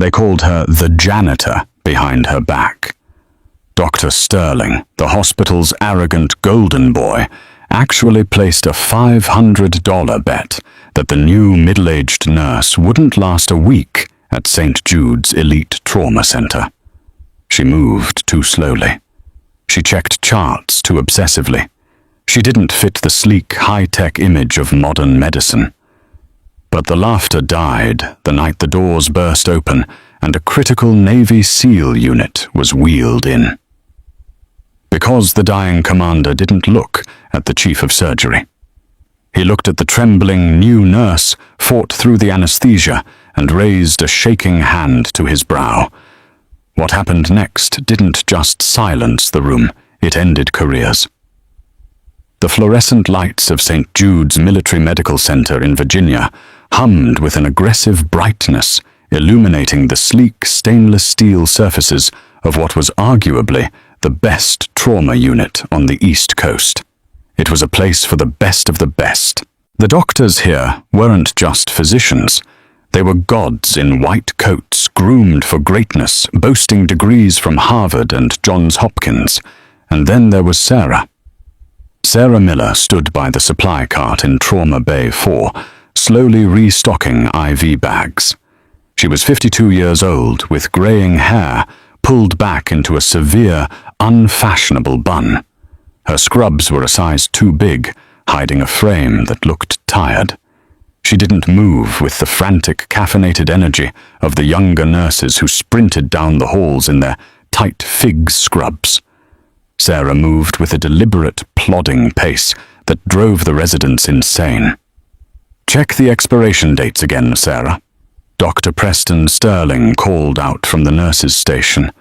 They called her the janitor behind her back. Dr. Sterling, the hospital's arrogant golden boy, actually placed a $500 bet that the new middle-aged nurse wouldn't last a week at St. Jude's Elite Trauma Center. She moved too slowly. She checked charts too obsessively. She didn't fit the sleek, high-tech image of modern medicine. But the laughter died the night the doors burst open and a critical Navy SEAL unit was wheeled in. Because the dying commander didn't look at the chief of surgery. He looked at the trembling new nurse, fought through the anesthesia, and raised a shaking hand to his brow. What happened next didn't just silence the room, it ended careers. The fluorescent lights of St. Jude's Military Medical Center in Virginia hummed with an aggressive brightness, illuminating the sleek stainless steel surfaces of what was arguably the best trauma unit on the East Coast. It was a place for the best of the best. The doctors here weren't just physicians. They were gods in white coats, groomed for greatness, boasting degrees from Harvard and Johns Hopkins. And then there was Sarah. Sarah Miller stood by the supply cart in Trauma Bay 4, slowly restocking IV bags. She was 52 years old, with graying hair pulled back into a severe, unfashionable bun. Her scrubs were a size too big, hiding a frame that looked tired. She didn't move with the frantic, caffeinated energy of the younger nurses who sprinted down the halls in their tight fig scrubs. Sarah moved with a deliberate, plodding pace that drove the residents insane. "Check the expiration dates again, Sarah." Dr. Preston Sterling called out from the nurse's station,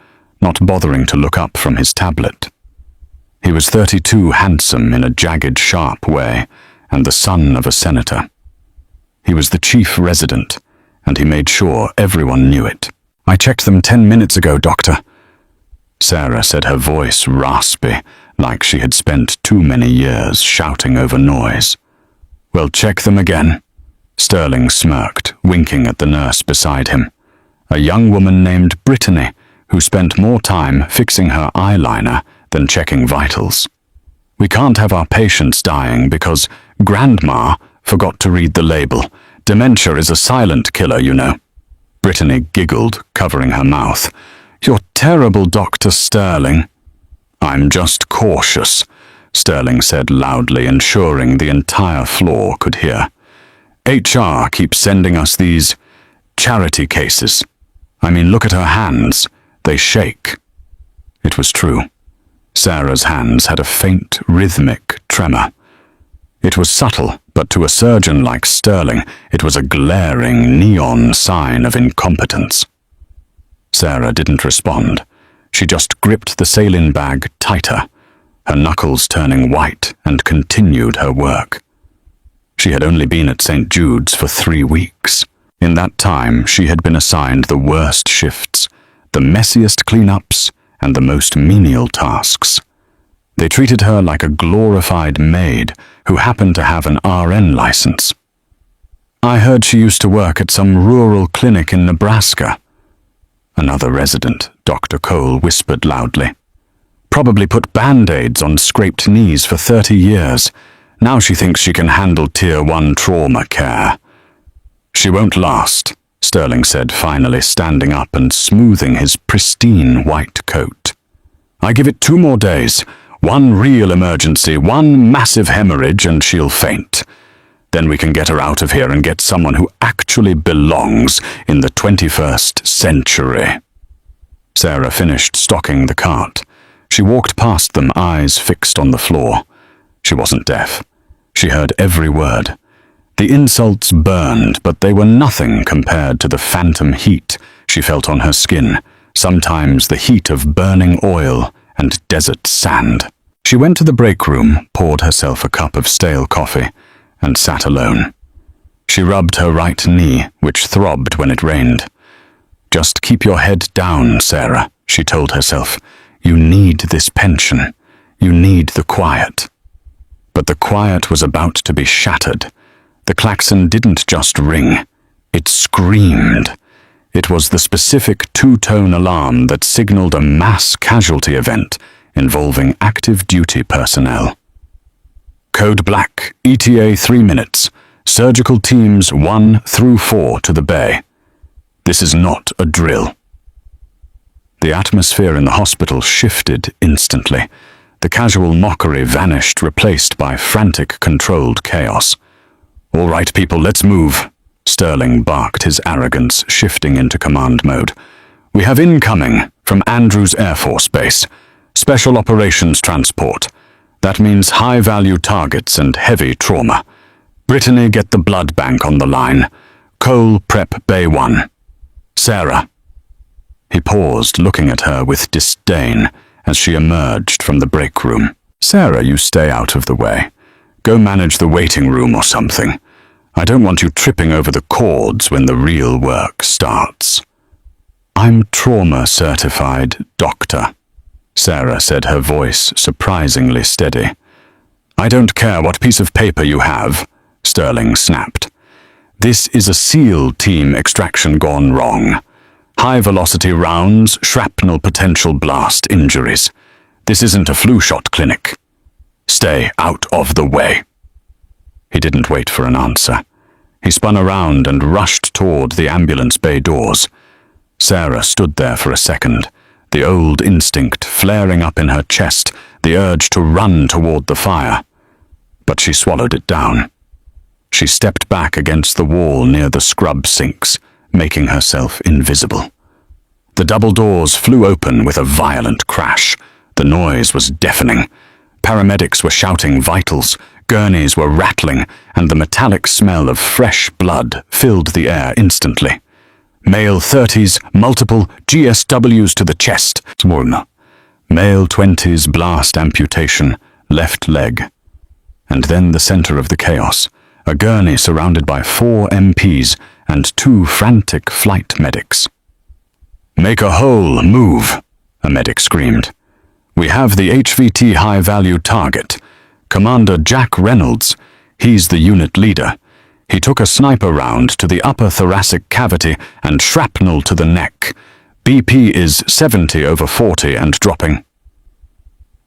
not bothering to look up from his tablet. He was 32, handsome in a jagged, sharp way, and the son of a senator. He was the chief resident, and he made sure everyone knew it. "I checked them 10 minutes ago, doctor." Sarah said, her voice raspy, like she had spent too many years shouting over noise. "Well, check them again." Sterling smirked, winking at the nurse beside him, a young woman named Brittany, who spent more time fixing her eyeliner than checking vitals. "We can't have our patients dying because Grandma forgot to read the label. Dementia is a silent killer, you know." Brittany giggled, covering her mouth. "You're terrible, Dr. Sterling." "I'm just cautious," Sterling said loudly, ensuring the entire floor could hear. "HR keeps sending us these charity cases. I mean, look at her hands. They shake." It was true. Sarah's hands had a faint, rhythmic tremor. It was subtle, but to a surgeon like Sterling, it was a glaring, neon sign of incompetence. Sarah didn't respond. She just gripped the saline bag tighter, her knuckles turning white, and continued her work. She had only been at St. Jude's for 3 weeks. In that time, she had been assigned the worst shifts, the messiest cleanups, and the most menial tasks. They treated her like a glorified maid who happened to have an RN license. "I heard she used to work at some rural clinic in Nebraska." Another resident, Dr. Cole, whispered loudly. "Probably put Band-Aids on scraped knees for 30 years. Now she thinks she can handle Tier 1 trauma care." "She won't last," Sterling said, finally standing up and smoothing his pristine white coat. "I give it 2 more days. One real emergency, one massive hemorrhage, and she'll faint. Then we can get her out of here and get someone who actually belongs in the 21st century." Sarah finished stocking the cart. She walked past them, eyes fixed on the floor. She wasn't deaf. She heard every word. The insults burned, but they were nothing compared to the phantom heat she felt on her skin, sometimes the heat of burning oil and desert sand. She went to the break room, poured herself a cup of stale coffee, and sat alone. She rubbed her right knee, which throbbed when it rained. "Just keep your head down, Sarah," she told herself. "You need this pension. You need the quiet." But the quiet was about to be shattered. The klaxon didn't just ring. It screamed. It was the specific two-tone alarm that signaled a mass casualty event involving active duty personnel. Code Black, ETA 3 minutes. Surgical teams 1 through 4 to the bay. This is not a drill. The atmosphere in the hospital shifted instantly. The casual mockery vanished, replaced by frantic, controlled chaos. "All right, people, let's move," Sterling barked, his arrogance shifting into command mode. "We have incoming from Andrews Air Force Base. Special Operations Transport. That means high-value targets and heavy trauma. Brittany, get the blood bank on the line. Cole, prep Bay 1. Sarah." He paused, looking at her with disdain as she emerged from the break room. "Sarah, you stay out of the way. Go manage the waiting room or something. I don't want you tripping over the cords when the real work starts." "I'm trauma-certified, doctor," Sarah said, her voice surprisingly steady. "I don't care what piece of paper you have," Sterling snapped. "This is a SEAL team extraction gone wrong. High-velocity rounds, shrapnel potential blast injuries. This isn't a flu shot clinic. Stay out of the way." He didn't wait for an answer. He spun around and rushed toward the ambulance bay doors. Sarah stood there for a second, the old instinct flaring up in her chest, the urge to run toward the fire. But she swallowed it down. She stepped back against the wall near the scrub sinks, making herself invisible. The double doors flew open with a violent crash. The noise was deafening. Paramedics were shouting vitals, gurneys were rattling, and the metallic smell of fresh blood filled the air instantly. Male 30s, multiple GSWs to the chest. Male 20s, blast amputation, left leg. And then the center of the chaos, a gurney surrounded by 4 MPs and 2 frantic flight medics. "Make a hole, move," a medic screamed. "We have the HVT high-value target. Commander Jack Reynolds. He's the unit leader. He took a sniper round to the upper thoracic cavity and shrapnel to the neck. BP is 70/40 and dropping."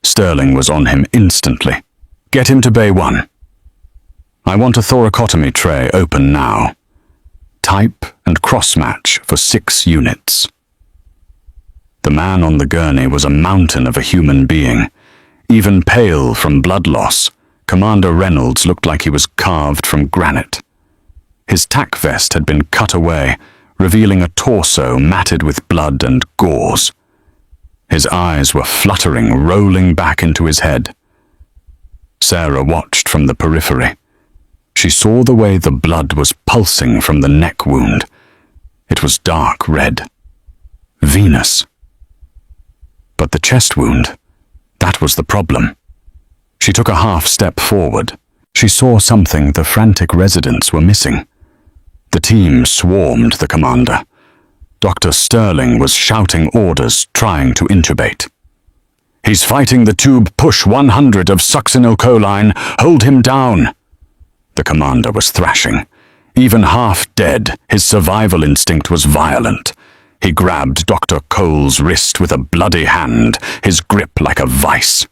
Sterling was on him instantly. "Get him to Bay 1. I want a thoracotomy tray open now. Type and cross-match for 6 units. The man on the gurney was a mountain of a human being. Even pale from blood loss, Commander Reynolds looked like he was carved from granite. His tack vest had been cut away, revealing a torso matted with blood and gauze. His eyes were fluttering, rolling back into his head. Sarah watched from the periphery. She saw the way the blood was pulsing from the neck wound. It was dark red. Venous. But the chest wound, that was the problem. She took a half step forward. She saw something the frantic residents were missing. The team swarmed the commander. Dr. Sterling was shouting orders, trying to intubate. "He's fighting the tube, push 100 of succinylcholine, hold him down." The commander was thrashing. Even half dead, his survival instinct was violent. He grabbed Dr. Cole's wrist with a bloody hand, his grip like a vice.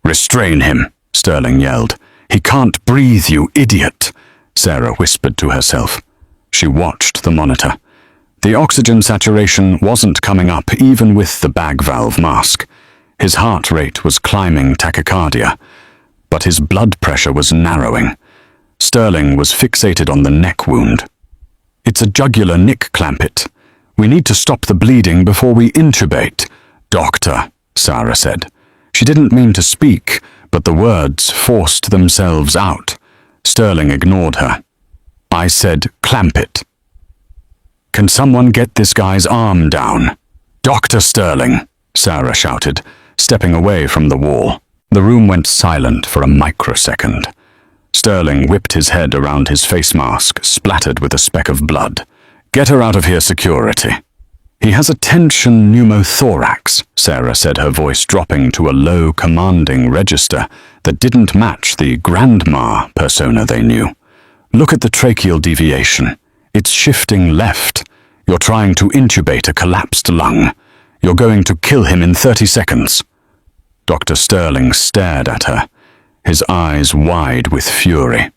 "Restrain him," Sterling yelled. "He can't breathe, you idiot," Sarah whispered to herself. She watched the monitor. The oxygen saturation wasn't coming up even with the bag valve mask. His heart rate was climbing tachycardia, but his blood pressure was narrowing. Sterling was fixated on the neck wound. "It's a jugular nick clampet. We need to stop the bleeding before we intubate." "Doctor," Sarah said. She didn't mean to speak, but the words forced themselves out. Sterling ignored her. "I said clamp it." "Can someone get this guy's arm down?" "Dr. Sterling," Sarah shouted, stepping away from the wall. The room went silent for a microsecond. Sterling whipped his head around his face mask, splattered with a speck of blood. "Get her out of here, security." "He has a tension pneumothorax," Sarah said, her voice dropping to a low, commanding register that didn't match the grandma persona they knew. "Look at the tracheal deviation. It's shifting left. You're trying to intubate a collapsed lung. You're going to kill him in 30 seconds. Dr. Sterling stared at her, his eyes wide with fury.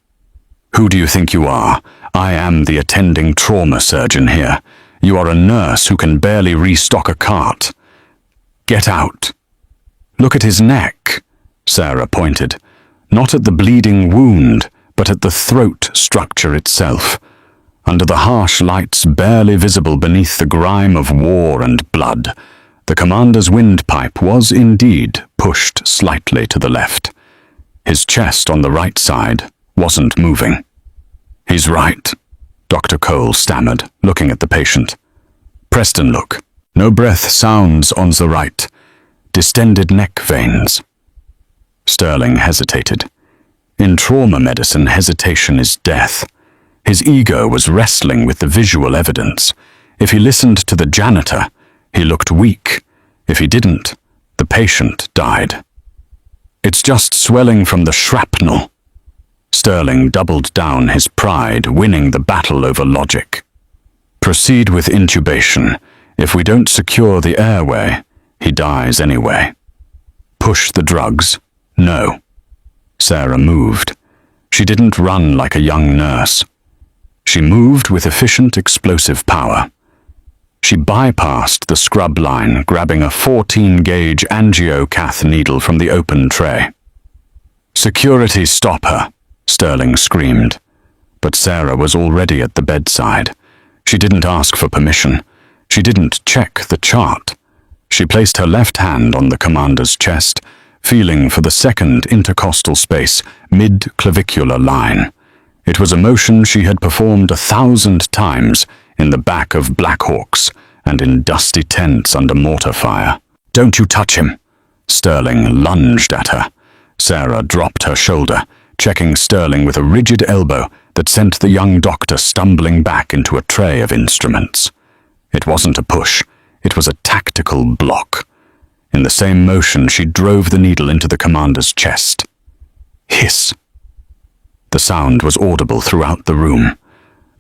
Who do you think you are? I am the attending trauma surgeon here. You are a nurse who can barely restock a cart. Get out. Look at his neck, Sarah pointed. Not at the bleeding wound, but at the throat structure itself. Under the harsh lights barely visible beneath the grime of war and blood, the commander's windpipe was indeed pushed slightly to the left. His chest on the right side wasn't moving. He's right, Dr. Cole stammered, looking at the patient. Preston, look. No breath sounds on the right. Distended neck veins. Sterling hesitated. In trauma medicine, hesitation is death. His ego was wrestling with the visual evidence. If he listened to the janitor, he looked weak. If he didn't, the patient died. It's just swelling from the shrapnel. Sterling doubled down his pride, winning the battle over logic. Proceed with intubation. If we don't secure the airway, he dies anyway. Push the drugs. No. Sarah moved. She didn't run like a young nurse. She moved with efficient explosive power. She bypassed the scrub line, grabbing a 14-gauge angiocath needle from the open tray. Security, stop her, Sterling screamed. But Sarah was already at the bedside. She didn't ask for permission. She didn't check the chart. She placed her left hand on the commander's chest, feeling for the second intercostal space, mid-clavicular line. It was a motion she had performed 1,000 times in the back of Blackhawks and in dusty tents under mortar fire. Don't you touch him! Sterling lunged at her. Sarah dropped her shoulder, checking Sterling with a rigid elbow that sent the young doctor stumbling back into a tray of instruments. It wasn't a push. It was a tactical block. In the same motion, she drove the needle into the commander's chest. Hiss. The sound was audible throughout the room.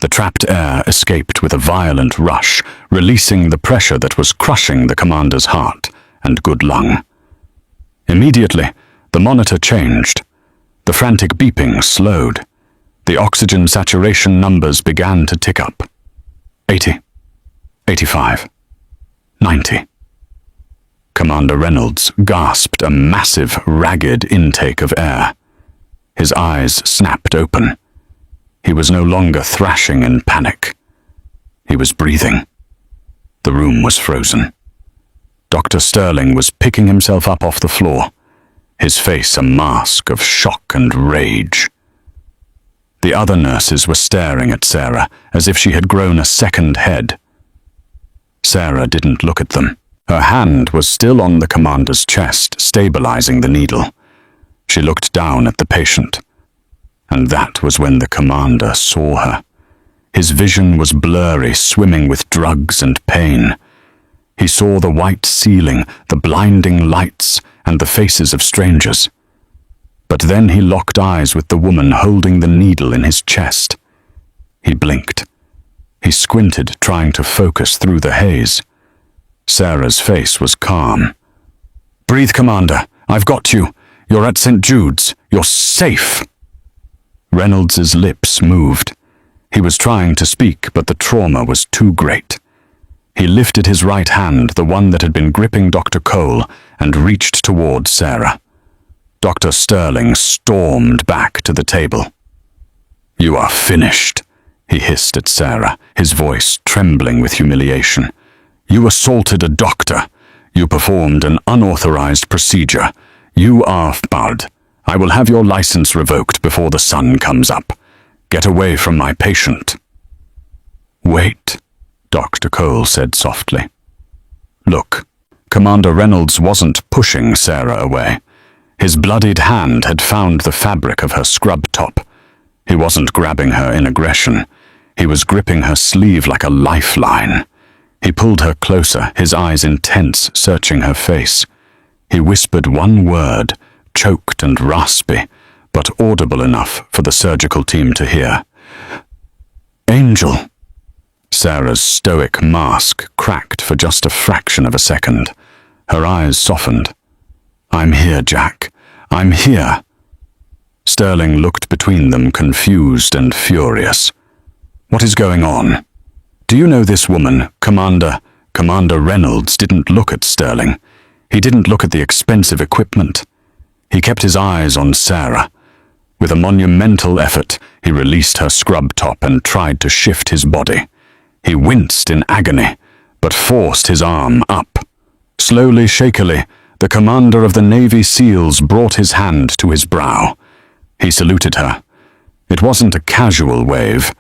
The trapped air escaped with a violent rush, releasing the pressure that was crushing the commander's heart and good lung. Immediately, the monitor changed. The frantic beeping slowed. The oxygen saturation numbers began to tick up. 80, 85, 90. Commander Reynolds gasped a massive, ragged intake of air. His eyes snapped open. He was no longer thrashing in panic. He was breathing. The room was frozen. Dr. Sterling was picking himself up off the floor, his face a mask of shock and rage. The other nurses were staring at Sarah as if she had grown a second head. Sarah didn't look at them. Her hand was still on the commander's chest, stabilizing the needle. She looked down at the patient. And that was when the commander saw her. His vision was blurry, swimming with drugs and pain. He saw the white ceiling, the blinding lights, and the faces of strangers. But then he locked eyes with the woman holding the needle in his chest. He blinked. He squinted, trying to focus through the haze. Sarah's face was calm. Breathe, Commander. I've got you. You're at St. Jude's. You're safe. Reynolds's lips moved. He was trying to speak, but the trauma was too great. He lifted his right hand, the one that had been gripping Dr. Cole, and reached toward Sarah. Dr. Sterling stormed back to the table. You are finished, he hissed at Sarah, his voice trembling with humiliation. You assaulted a doctor. You performed an unauthorized procedure. You are barred. I will have your license revoked before the sun comes up. Get away from my patient. Wait, Dr. Cole said softly. Look, Commander Reynolds wasn't pushing Sarah away. His bloodied hand had found the fabric of her scrub top. He wasn't grabbing her in aggression. He was gripping her sleeve like a lifeline. He pulled her closer, his eyes intense, searching her face. He whispered one word, choked and raspy, but audible enough for the surgical team to hear. Angel. Sarah's stoic mask cracked for just a fraction of a second. Her eyes softened. "I'm here, Jack. I'm here." Sterling looked between them, confused and furious. "What is going on? Do you know this woman, Commander Reynolds didn't look at Sterling. He didn't look at the expensive equipment. He kept his eyes on Sarah. With a monumental effort, he released her scrub top and tried to shift his body. He winced in agony, but forced his arm up. Slowly, shakily, the commander of the Navy SEALs brought his hand to his brow. He saluted her. It wasn't a casual wave.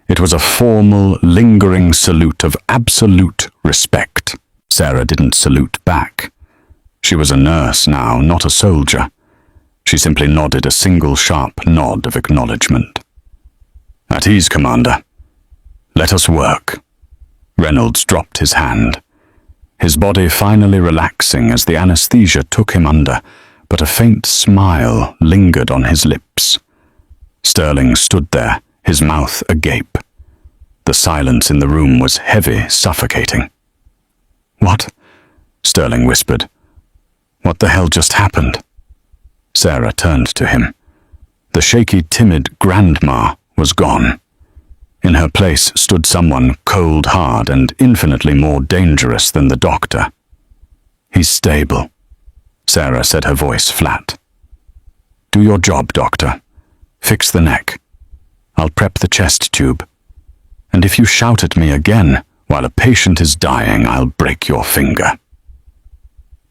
It was a formal, lingering salute of absolute respect. Sarah didn't salute back. She was a nurse now, not a soldier. She simply nodded a single sharp nod of acknowledgement. "At ease, Commander. Let us work." Reynolds dropped his hand, his body finally relaxing as the anesthesia took him under, but a faint smile lingered on his lips. Sterling stood there, his mouth agape. The silence in the room was heavy, suffocating. "What?" Sterling whispered. "What the hell just happened?" Sarah turned to him. The shaky, timid grandma was gone. In her place stood someone cold hard and infinitely more dangerous than the doctor. "He's stable," Sarah said, her voice flat. "Do your job, doctor. Fix the neck. I'll prep the chest tube. And if you shout at me again while a patient is dying, I'll break your finger."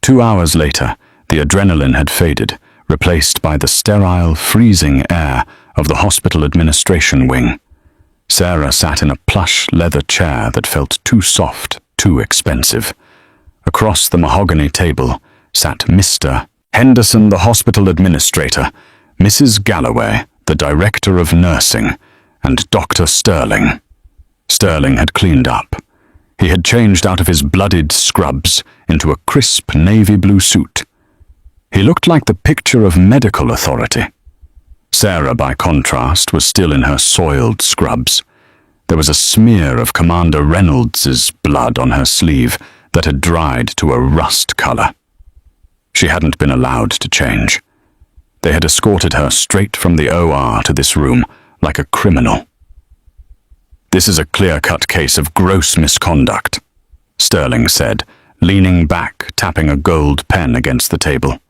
2 hours later, the adrenaline had faded, replaced by the sterile, freezing air of the hospital administration wing. Sarah sat in a plush leather chair that felt too soft, too expensive. Across the mahogany table sat Mr. Henderson, the hospital administrator, Mrs. Galloway, the director of nursing, and Dr. Sterling. Sterling had cleaned up. He had changed out of his bloodied scrubs into a crisp navy blue suit. He looked like the picture of medical authority. Sarah, by contrast, was still in her soiled scrubs. There was a smear of Commander Reynolds's blood on her sleeve that had dried to a rust color. She hadn't been allowed to change. They had escorted her straight from the OR to this room like a criminal. "This is a clear-cut case of gross misconduct," Sterling said, leaning back, tapping a gold pen against the table.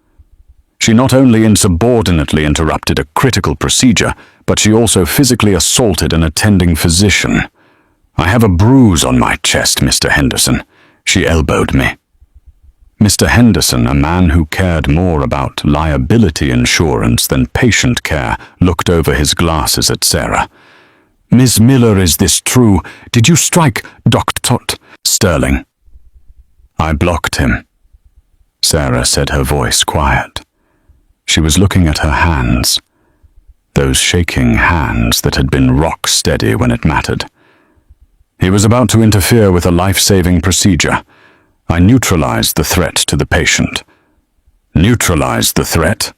"She not only insubordinately interrupted a critical procedure, but she also physically assaulted an attending physician. I have a bruise on my chest, Mr. Henderson. She elbowed me." Mr. Henderson, a man who cared more about liability insurance than patient care, looked over his glasses at Sarah. "Ms. Miller, is this true? Did you strike Dr. Sterling?" "I blocked him," Sarah said, her voice quiet. She was looking at her hands, those shaking hands that had been rock steady when it mattered. "He was about to interfere with a life-saving procedure. I neutralized the threat to the patient." "Neutralized the threat?"